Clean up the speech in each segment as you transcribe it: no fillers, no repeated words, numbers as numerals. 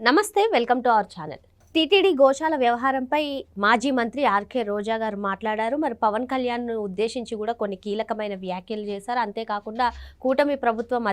నమస్తే, welcome to our channel. TTD గోశాల వ్యవహారంపై మాజీ మంత్రి ఆర్కే రోజా గారు మాట్లాడారు. మరి పవన్ కళ్యాణ్ను ఉద్దేశించి కూడా కొన్ని కీలకమైన వ్యాఖ్యలు చేశారు. అంతేకాకుండా కూటమి ప్రభుత్వం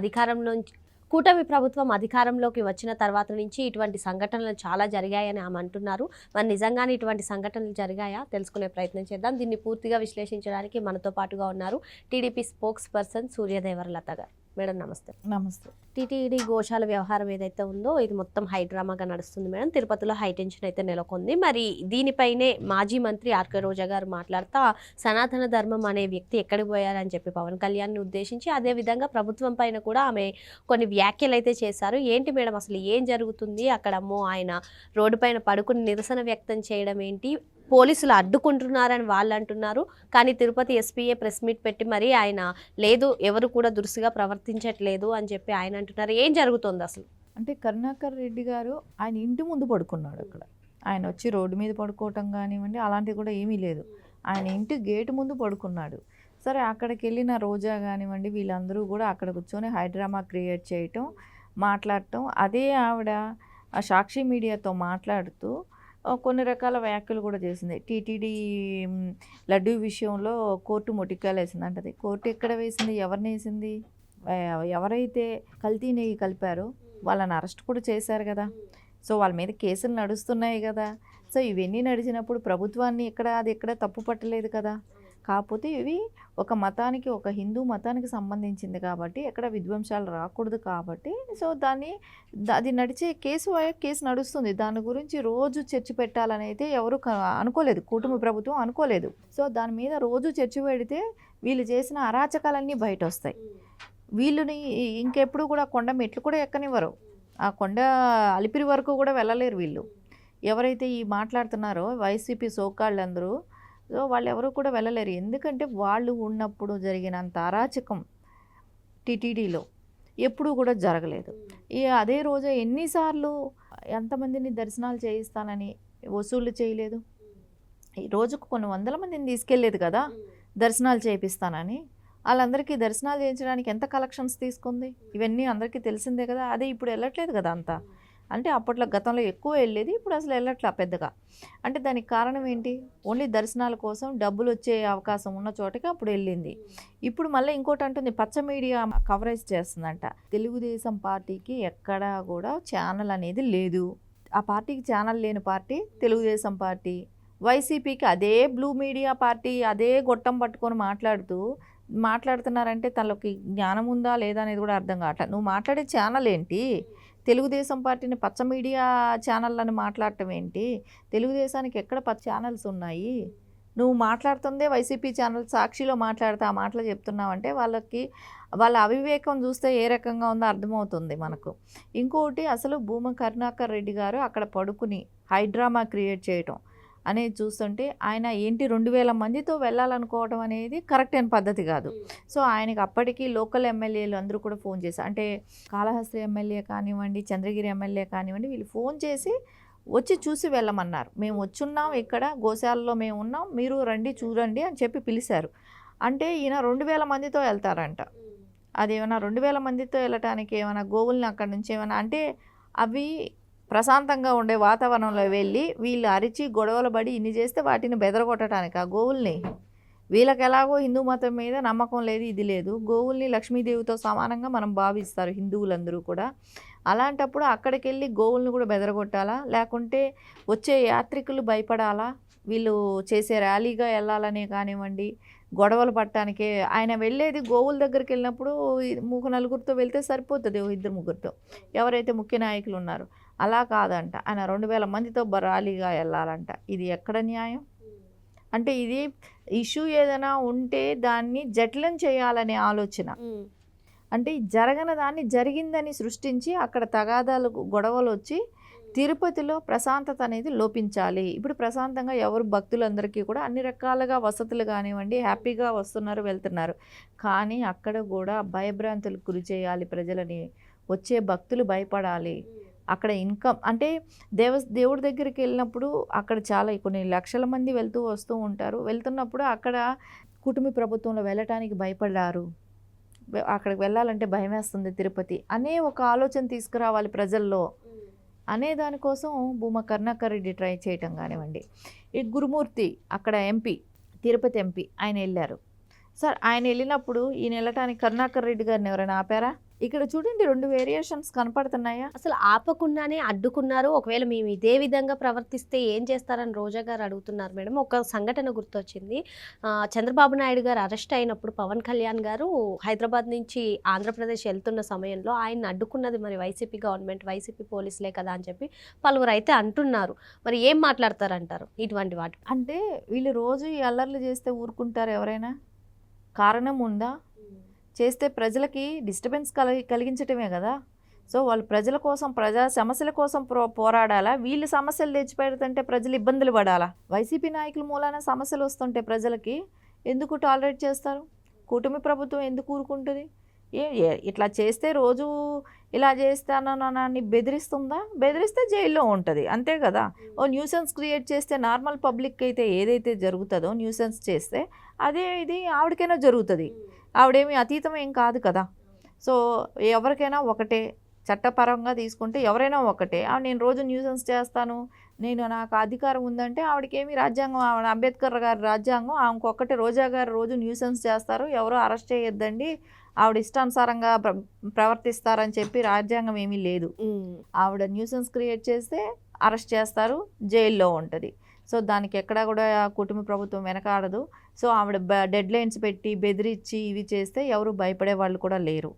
అధికారంలోకి వచ్చిన తర్వాత నుంచి ఇటువంటి సంఘటనలు చాలా జరిగాయని ఆమె అంటున్నారు. మరి నిజంగానే ఇటువంటి సంఘటనలు జరిగాయా తెలుసుకునే ప్రయత్నం చేద్దాం. దీన్ని పూర్తిగా విశ్లేషించడానికి మనతో పాటుగా ఉన్నారు టీడీపీ స్పోక్స్ పర్సన్ సూర్యదేవర లత గారు. మేడం నమస్తే. నమస్తే. టీటీడీ గోశాల వ్యవహారం ఏదైతే ఉందో ఇది మొత్తం హైడ్రామాగా నడుస్తుంది మేడం. తిరుపతిలో హైటెన్షన్ అయితే నెలకొంది. మరి దీనిపైనే మాజీ మంత్రి ఆర్కే రోజా గారు మాట్లాడుతూ సనాతన ధర్మం అనే వ్యక్తి ఎక్కడికి పోయారని చెప్పి పవన్ కళ్యాణ్ని ఉద్దేశించి, అదేవిధంగా ప్రభుత్వం పైన కూడా ఆమె కొన్ని వ్యాఖ్యలు అయితే చేశారు. ఏంటి మేడం అసలు ఏం జరుగుతుంది అక్కడ? ఆయన రోడ్డు పైన పడుకుని నిరసన వ్యక్తం చేయడం ఏంటి? పోలీసులు అడ్డుకుంటున్నారని వాళ్ళు అంటున్నారు. కానీ తిరుపతి ఎస్పీఏ ప్రెస్ మీట్ పెట్టి మరి ఆయన లేదు, ఎవరు కూడా దురుసుగా ప్రవర్తించట్లేదు అని చెప్పి ఆయన అంటున్నారు. ఏం జరుగుతుంది అసలు? అంటే కరుణాకర్ రెడ్డి గారు ఆయన ఇంటి ముందు పడుకున్నాడు. అక్కడ ఆయన వచ్చి రోడ్డు మీద పడుకోవటం కానివ్వండి అలాంటివి కూడా ఏమీ లేదు. ఆయన ఇంటి గేటు ముందు పడుకున్నాడు. సరే, అక్కడికి వెళ్ళిన రోజా కానివ్వండి వీళ్ళందరూ కూడా అక్కడ కూర్చొని హైడ్రామా క్రియేట్ చేయటం, మాట్లాడటం. అదే ఆవిడ ఆ సాక్షి మీడియాతో మాట్లాడుతూ కొన్ని రకాల వ్యాఖ్యలు కూడా చేసింది. టీటీడీ లడ్డూ విషయంలో కోర్టు మొటికాయలు వేసింది అంటది. కోర్టు ఎక్కడ వేసింది? ఎవరిని వేసింది? ఎవరైతే కల్తీ నెయ్యి కలిపారో వాళ్ళని అరెస్ట్ కూడా చేశారు కదా. సో వాళ్ళ మీద కేసులు నడుస్తున్నాయి కదా. సో ఇవన్నీ నడిచినప్పుడు ప్రభుత్వాన్ని ఎక్కడ తప్పు పట్టలేదు కదా. కాకపోతే ఇవి ఒక మతానికి, ఒక హిందూ మతానికి సంబంధించింది కాబట్టి ఎక్కడ విధ్వంసాలు రాకూడదు కాబట్టి సో అది నడిచే కేసు నడుస్తుంది. దాని గురించి రోజు చర్చ పెట్టాలని అయితే ఎవరు అనుకోలేదు, కూటమి ప్రభుత్వం అనుకోలేదు. సో దాని మీద రోజు చర్చ పెడితే వీళ్ళు చేసిన అరాచకాలన్నీ బయట వస్తాయి. వీళ్ళని ఇంకెప్పుడు కూడా కొండ మెట్లు కూడా ఎక్కనివ్వరు. ఆ కొండ అలిపిరి వరకు కూడా వెళ్ళలేరు వీళ్ళు. ఎవరైతే ఈ మాట్లాడుతున్నారో వైసీపీ సోకాళ్ళందరూ, సో వాళ్ళు ఎవరు కూడా వెళ్ళలేరు. ఎందుకంటే వాళ్ళు ఉన్నప్పుడు జరిగినంత అరాచకం టీటీడీలో ఎప్పుడూ కూడా జరగలేదు. అదే రోజు ఎన్నిసార్లు ఎంతమందిని దర్శనాలు చేయిస్తానని వసూళ్ళు చేయలేదు. ఈ రోజుకు కొన్ని వందల మందిని తీసుకెళ్ళలేదు కదా దర్శనాలు చేయిస్తానని. వాళ్ళందరికీ దర్శనాలు చేయించడానికి ఎంత కలెక్షన్స్ తీసుకుంది ఇవన్నీ అందరికీ తెలిసిందే కదా. అదే ఇప్పుడు వెళ్ళట్లేదు కదా అంతా. అంటే అప్పట్లో గతంలో ఎక్కువ వెళ్ళేది, ఇప్పుడు అసలు వెళ్ళట్లా పెద్దగా. అంటే దానికి కారణం ఏంటి? ఓన్లీ దర్శనాల కోసం డబ్బులు వచ్చే అవకాశం ఉన్న చోటకి అప్పుడు వెళ్ళింది. ఇప్పుడు మళ్ళీ ఇంకోటి అంటుంది, పచ్చ మీడియా కవరేజ్ చేస్తుందంట. తెలుగుదేశం పార్టీకి ఎక్కడా కూడా ఛానల్ అనేది లేదు. ఆ పార్టీకి ఛానల్ లేని పార్టీ తెలుగుదేశం పార్టీ. వైసీపీకి అదే బ్లూ మీడియా పార్టీ అదే గొట్టం పట్టుకొని మాట్లాడుతున్నారంటే తనకి జ్ఞానం ఉందా లేదా అనేది కూడా అర్థం కావట్లేదు. నువ్వు మాట్లాడే ఛానల్ ఏంటి? తెలుగుదేశం పార్టీని పచ్చ మీడియా ఛానళ్ళని మాట్లాడటం ఏంటి? తెలుగుదేశానికి ఎక్కడ పచ్చ ఛానల్స్ ఉన్నాయి? నువ్వు మాట్లాడుతుందే వైసీపీ ఛానల్ సాక్షిలో మాట్లాడితే ఆ మాటలు చెప్తున్నావంటే వాళ్ళ అవివేకం చూస్తే ఏ రకంగా ఉందో అర్థమవుతుంది మనకు. ఇంకోటి, అసలు భూమా కరుణాకర్ రెడ్డి గారు అక్కడ పడుకుని హైడ్రామా క్రియేట్ చేయటం అనేది చూస్తుంటే ఆయన ఏంటి 2000 మందితో వెళ్ళాలనుకోవడం అనేది కరెక్ట్ అయిన పద్ధతి కాదు. సో ఆయనకి అప్పటికి లోకల్ ఎమ్మెల్యేలు అందరూ కూడా ఫోన్ చేశారు. అంటే కాళహస్తి ఎమ్మెల్యే కానివ్వండి, చంద్రగిరి ఎమ్మెల్యే కానివ్వండి, వీళ్ళు ఫోన్ చేసి వచ్చి చూసి వెళ్ళమన్నారు. మేము వచ్చున్నాం, ఇక్కడ గోశాలలో మేము ఉన్నాం, మీరు రండి చూడండి అని చెప్పి పిలిచారు. అంటే ఈయన 2000 మందితో వెళ్తారంట. అదేమైనా 2000 మందితో వెళ్ళటానికి ఏమైనా గోవుల్ని అక్కడి నుంచి ఏమైనా అంటే అవి ప్రశాంతంగా ఉండే వాతావరణంలో వెళ్ళి వీళ్ళు అరిచి గొడవలు పడి ఇన్ని చేస్తే వాటిని బెదరగొట్టడానికి ఆ గోవుల్ని, వీళ్ళకి ఎలాగో హిందూ మతం మీద నమ్మకం లేదు, ఇది లేదు. గోవుల్ని లక్ష్మీదేవితో సమానంగా మనం భావిస్తారు హిందువులందరూ కూడా. అలాంటప్పుడు అక్కడికి వెళ్ళి గోవుల్ని కూడా బెదరగొట్టాలా? లేకుంటే వచ్చే యాత్రికులు భయపడాలా? వీళ్ళు చేసే ర్యాలీగా వెళ్ళాలనే కానివ్వండి, గొడవలు పట్టడానికే ఆయన వెళ్ళేది. గోవుల దగ్గరికి వెళ్ళినప్పుడు నలుగురితో వెళ్తే సరిపోతుంది, 2-3 ఎవరైతే ముఖ్య నాయకులు ఉన్నారో. అలా కాదంట, ఆయన 2000 మందితో ర్యాలీగా వెళ్ళాలంట. ఇది ఎక్కడ న్యాయం? అంటే ఇది ఇష్యూ ఏదైనా ఉంటే దాన్ని జటిలం చేయాలనే ఆలోచన. అంటే జరగని దాన్ని జరిగిందని సృష్టించి అక్కడ తగాదాలు గొడవలు వచ్చి తిరుపతిలో ప్రశాంతత అనేది లోపించాలి. ఇప్పుడు ప్రశాంతంగా ఎవరు భక్తులందరికీ కూడా అన్ని రకాలుగా వసతులు కానివ్వండి హ్యాపీగా వస్తున్నారు, వెళ్తున్నారు. కానీ అక్కడ కూడా భయభ్రాంతులకు గురి చేయాలి ప్రజలని. వచ్చే భక్తులు భయపడాలి. అక్కడ ఇన్కమ్ అంటే దేవుడి దగ్గరికి వెళ్ళినప్పుడు అక్కడ చాలా కొన్ని లక్షల మంది వస్తూ ఉంటారు. వెళ్తున్నప్పుడు అక్కడ కుటుంబ ప్రభుత్వంలో వెళ్ళటానికి భయపడ్డారు. అక్కడికి వెళ్ళాలంటే భయం వేస్తుంది తిరుపతి అనే ఒక ఆలోచన తీసుకురావాలి ప్రజల్లో. అనే దానికోసం భూమా కరుణాకర్ రెడ్డి ట్రై చేయటం కానివ్వండి. ఈ గురుమూర్తి అక్కడ ఎంపీ, తిరుపతి ఎంపీ ఆయన వెళ్ళారు. సార్ ఆయన వెళ్ళినప్పుడు ఈయన వెళ్ళటానికి కరుణాకర్ రెడ్డి గారిని ఎవరైనా ఆపారా? ఇక్కడ చూడండి 2 వేరియేషన్స్ కనపడుతున్నాయా? అసలు ఆపకుండానే అడ్డుకున్నారు. ఒకవేళ మేము ఇదే విధంగా ప్రవర్తిస్తే ఏం చేస్తారని రోజా గారు అడుగుతున్నారు మేడం. ఒక సంఘటన గుర్తొచ్చింది. చంద్రబాబు నాయుడు గారు అరెస్ట్ అయినప్పుడు పవన్ కళ్యాణ్ గారు హైదరాబాద్ నుంచి ఆంధ్రప్రదేశ్ వెళ్తున్న సమయంలో ఆయన్ని అడ్డుకున్నది మరి వైసీపీ గవర్నమెంట్, వైసీపీ పోలీసులే కదా అని చెప్పి పలువురు అయితే అంటున్నారు. మరి ఏం మాట్లాడతారంటారు ఇటువంటి వాటి? అంటే వీళ్ళు రోజు ఈ అల్లర్లు చేస్తే ఊరుకుంటారు ఎవరైనా? కారణం ఉందా? చేస్తే ప్రజలకి డిస్టర్బెన్స్ కలిగించటమే కదా. సో వాళ్ళు ప్రజల కోసం, ప్రజా సమస్యల కోసం పోరాడాలా? వీళ్ళు సమస్యలు తెచ్చిపెడుతుంటే ప్రజలు ఇబ్బందులు పడాలా? వైసీపీ నాయకుల మూలాన సమస్యలు వస్తుంటే ప్రజలకి ఎందుకు టాలరేట్ చేస్తారు? కూటమి ప్రభుత్వం ఎందుకు ఊరుకుంటుంది? ఇట్లా చేస్తే రోజు ఇలా చేస్తానని బెదిరిస్తుందా? బెదిరిస్తే జైల్లో ఉంటుంది, అంతే కదా. ఓ న్యూసెన్స్ క్రియేట్ చేస్తే నార్మల్ పబ్లిక్ అయితే ఏదైతే జరుగుతుందో న్యూసెన్స్ చేస్తే అదే ఇది ఆవిడకైనా జరుగుతుంది. ఆవిడేమి అతీతం ఏం కాదు కదా. సో ఎవరికైనా ఒకటే, చట్టపరంగా తీసుకుంటే ఎవరైనా ఒకటే. నేను రోజు న్యూసెన్స్ చేస్తాను, నాకు అధికారం ఉందంటే ఆవిడకేమి రాజ్యాంగం, ఆవిడ అంబేద్కర్ గారి రాజ్యాంగం ఆమెకొక్కటే. రోజా గారు రోజు న్యూసెన్స్ చేస్తారు, ఎవరో అరెస్ట్ చేయొద్దండి, ఆవిడ ఇష్టానుసారంగా ప్రవర్తిస్తారని చెప్పి రాజ్యాంగం ఏమీ లేదు. ఆవిడ న్యూసెన్స్ క్రియేట్ చేస్తే అరెస్ట్ చేస్తారు, జైల్లో ఉంటుంది. సో దానికి ఎక్కడా కూడా కుటుంబ ప్రభుత్వం వెనకాడదు. సో ఆవిడ డెడ్ లైన్స్ పెట్టి బెదిరించి ఇవి చేస్తే ఎవరు భయపడే వాళ్ళు కూడా లేరు.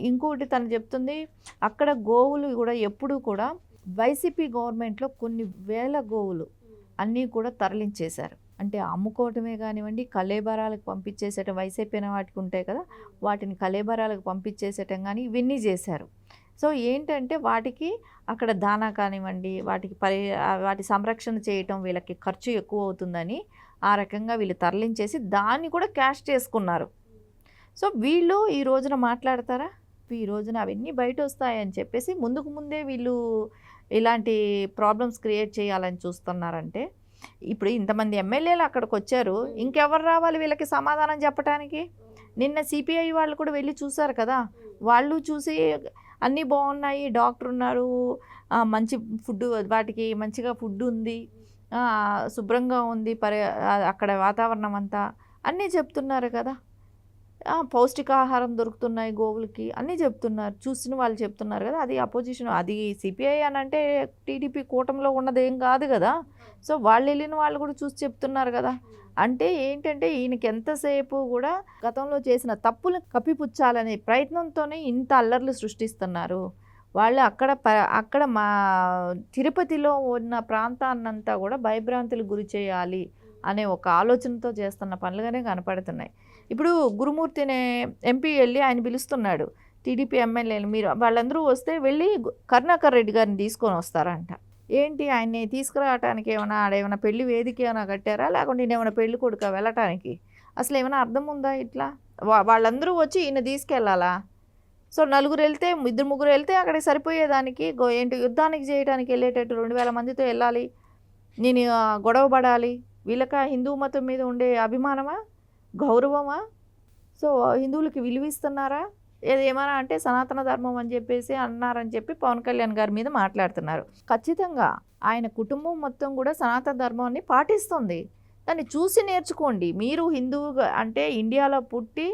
ఇంకోటి తను చెప్తుంది, అక్కడ గోవులు కూడా ఎప్పుడూ కూడా వైసీపీ గవర్నమెంట్లో కొన్ని వేల గోవులు అన్నీ కూడా తరలించేశారు. అంటే అమ్ముకోవటమే కానివ్వండి, కలేబరాలకు పంపించేసేటం, వైసీపీ అనే వాటికి ఉంటాయి కదా, వాటిని కలేబరాలకు పంపించేసేటం కానీ ఇవన్నీ చేశారు. సో ఏంటంటే వాటికి అక్కడ దానా కానివ్వండి, వాటి సంరక్షణ చేయటం వీళ్ళకి ఖర్చు ఎక్కువ అవుతుందని ఆ రకంగా వీళ్ళు తరలించేసి దాన్ని కూడా క్యాష్ చేసుకున్నారు. సో వీళ్ళు ఈ రోజున మాట్లాడతారా? ఈ రోజున అవన్నీ బయట వస్తాయని చెప్పేసి ముందుకు ముందే వీళ్ళు ఇలాంటి ప్రాబ్లమ్స్ క్రియేట్ చేయాలని చూస్తున్నారంటే, ఇప్పుడు ఇంతమంది ఎమ్మెల్యేలు అక్కడికి వచ్చారు, ఇంకెవరు రావాలి వీళ్ళకి సమాధానం చెప్పడానికి? నిన్న సిపిఐ వాళ్ళు కూడా వెళ్ళి చూశారు కదా, వాళ్ళు చూసి అన్నీ బాగున్నాయి, డాక్టర్ ఉన్నారు, మంచి ఫుడ్, వాటికి మంచిగా ఫుడ్ ఉంది, శుభ్రంగా ఉంది, అక్కడ వాతావరణం అంతా అన్నీ చెప్తున్నారు కదా, పౌష్టికాహారం దొరుకుతున్నాయి గోవులకి అన్నీ చెప్తున్నారు, చూసిన వాళ్ళు చెప్తున్నారు కదా. అది అపోజిషన్, అది సిపిఐ అని అంటే టీడీపీ కూటమిలో ఉన్నదేం కాదు కదా. సో వాళ్ళు వెళ్ళిన వాళ్ళు కూడా చూసి చెప్తున్నారు కదా. అంటే ఏంటంటే ఈయనకి ఎంతసేపు కూడా గతంలో చేసిన తప్పులు కప్పిపుచ్చాలనే ప్రయత్నంతోనే ఇంత అల్లర్లు సృష్టిస్తున్నారు వాళ్ళు. అక్కడ మా తిరుపతిలో ఉన్న ప్రాంతాన్నంతా కూడా భయభ్రాంతులకు గురి చేయాలి అనే ఒక ఆలోచనతో చేస్తున్న పనులుగానే కనపడుతున్నాయి. ఇప్పుడు గురుమూర్తిని ఎంపీ వెళ్ళి ఆయన పిలుస్తున్నాడు, టీడీపీ ఎమ్మెల్యేలు మీరు వాళ్ళందరూ వస్తే వెళ్ళి కరుణాకర్ రెడ్డి గారిని తీసుకొని వస్తారంట. ఏంటి ఆయన్ని తీసుకురావటానికి ఆడేమైనా పెళ్లి వేదిక ఏమైనా కట్టారా, లేకుంటే ఏమైనా పెళ్లి కొడుక వెళ్ళటానికి? అసలు ఏమైనా అర్థం ఉందా? ఇట్లా వాళ్ళందరూ వచ్చి ఈయన తీసుకెళ్ళాలా? సో నలుగురు వెళ్తే, 2-3 వెళ్తే అక్కడికి సరిపోయేదానికి ఏంటి యుద్ధానికి చేయడానికి వెళ్ళేటట్టు 2000 మందితో వెళ్ళాలి, నేను గొడవ పడాలి? వీళ్ళక హిందూ మతం మీద ఉండే అభిమానమా, గౌరవమా? సో హిందువులకి విలువిస్తున్నారా? ఏమన్నా అంటే సనాతన ధర్మం అని చెప్పేసి అన్నారని చెప్పి పవన్ కళ్యాణ్ గారి మీద మాట్లాడుతున్నారు. ఖచ్చితంగా ఆయన కుటుంబం మొత్తం కూడా సనాతన ధర్మాన్ని పాటిస్తుంది, దాన్ని చూసి నేర్చుకోండి. మీరు హిందువుగా అంటే ఇండియాలో పుట్టి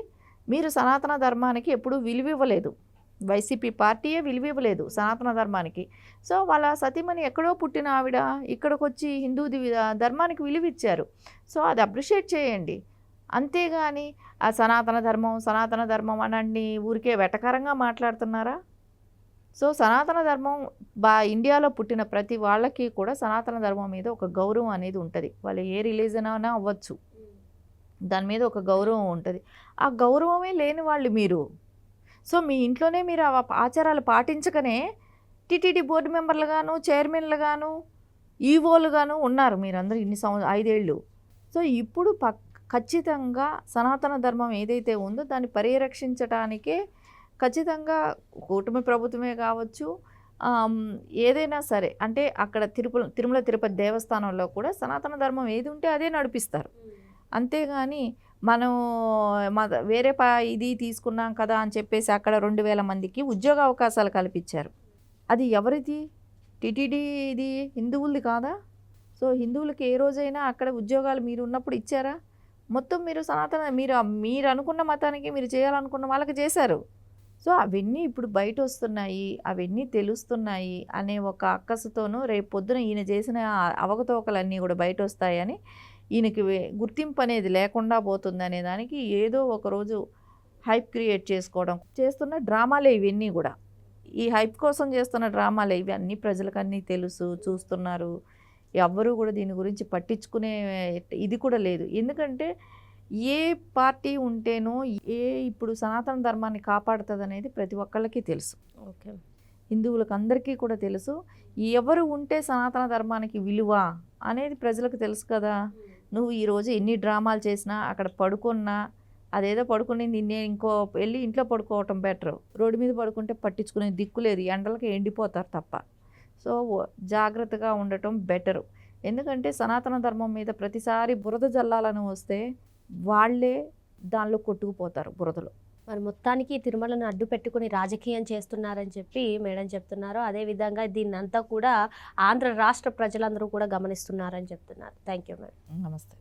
మీరు సనాతన ధర్మానికి ఎప్పుడూ విలువివ్వలేదు, వైసీపీ పార్టీయే విలువివ్వలేదు సనాతన ధర్మానికి. సో వాళ్ళ సతీమణి ఎక్కడో పుట్టిన ఆవిడ ఇక్కడికి వచ్చి హిందూ ధర్మానికి విలువిచ్చారు. సో అది అప్రిషియేట్ చేయండి, అంతేగాని ఆ సనాతన ధర్మం అనండి ఊరికే వెటకారంగా మాట్లాడుతున్నారా? సో సనాతన ధర్మం ఇండియాలో పుట్టిన ప్రతి వాళ్ళకి కూడా సనాతన ధర్మం మీద ఒక గౌరవం అనేది ఉంటుంది. వాళ్ళు ఏ రిలీజన్ అయినా అవ్వచ్చు, దాని మీద ఒక గౌరవం ఉంటుంది. ఆ గౌరవమే లేని వాళ్ళు మీరు. సో మీ ఇంట్లోనే మీరు ఆ ఆచారాలు పాటించకనే టీటీడీ బోర్డు మెంబర్లుగాను, చైర్మన్లుగాను, ఈవోలుగాను ఉన్నారు మీరందరూ ఇన్ని 5 ఏళ్ళు. సో ఇప్పుడు ఖచ్చితంగా సనాతన ధర్మం ఏదైతే ఉందో దాన్ని పరిరక్షించడానికే ఖచ్చితంగా కూటమి ప్రభుత్వమే కావచ్చు, ఏదైనా సరే, అంటే అక్కడ తిరుమల తిరుపతి దేవస్థానంలో కూడా సనాతన ధర్మం ఏది ఉంటే అదే నడిపిస్తారు. అంతేగాని మనం వేరే ఇది తీసుకున్నాం కదా అని చెప్పేసి అక్కడ 2000 మందికి ఉద్యోగ అవకాశాలు కల్పించారు. అది ఎవరిది? టీటీడీ ఇది హిందువులది కాదా? సో హిందువులకి ఏ రోజైనా అక్కడ ఉద్యోగాలు మీరు ఉన్నప్పుడు ఇచ్చారా? మొత్తం మీరు సనాతన మీరు అనుకున్న మతానికి మీరు చేయాలనుకున్న వాళ్ళకి చేశారు. సో అవన్నీ ఇప్పుడు బయట వస్తున్నాయి, అవన్నీ తెలుస్తున్నాయి అనే ఒక అక్కసుతోనూ రేపు పొద్దున ఈయన చేసిన అవకతవకలన్నీ కూడా బయట వస్తాయని ఈయనకి గుర్తింపు అనేది లేకుండా పోతుంది అనే దానికి ఏదో ఒకరోజు హైప్ క్రియేట్ చేసుకోవడం చేస్తున్న డ్రామాలే ఇవన్నీ కూడా. ఈ హైప్ కోసం చేస్తున్న డ్రామాలే ఇవి అన్నీ ప్రజలకు అన్నీ తెలుసు, చూస్తున్నారు. ఎవ్వరూ కూడా దీని గురించి పట్టించుకునే ఇది కూడా లేదు. ఎందుకంటే ఏ పార్టీ ఉంటేనో ఇప్పుడు సనాతన ధర్మాన్ని కాపాడుతుంది అనేది ప్రతి ఒక్కళ్ళకి తెలుసు. ఓకే. హిందువులకు అందరికీ కూడా తెలుసు. ఎవరు ఉంటే సనాతన ధర్మానికి విలువ అనేది ప్రజలకు తెలుసు కదా. నువ్వు ఈరోజు ఎన్ని డ్రామాలు చేసినా అక్కడ పడుకున్నా అదేదో పడుకునేది నేను ఇంకో వెళ్ళి ఇంట్లో పడుకోవటం బెటరు. రోడ్డు మీద పడుకుంటే పట్టించుకునే దిక్కు లేదు, ఎండలకి ఎండిపోతారు తప్ప. సో జాగ్రత్తగా ఉండటం బెటరు. ఎందుకంటే సనాతన ధర్మం మీద ప్రతిసారి బురద జల్లాలని వస్తే వాళ్ళే దానిలో కొట్టుకుపోతారు బురదలో. మరి మొత్తానికి తిరుమలను అడ్డు పెట్టుకుని రాజకీయం చేస్తున్నారని చెప్పి మేడం చెప్తున్నారు. అదేవిధంగా దీన్నంతా కూడా ఆంధ్ర రాష్ట్ర ప్రజలందరూ కూడా గమనిస్తున్నారని చెప్తున్నారు. Thank you madam. నమస్తే.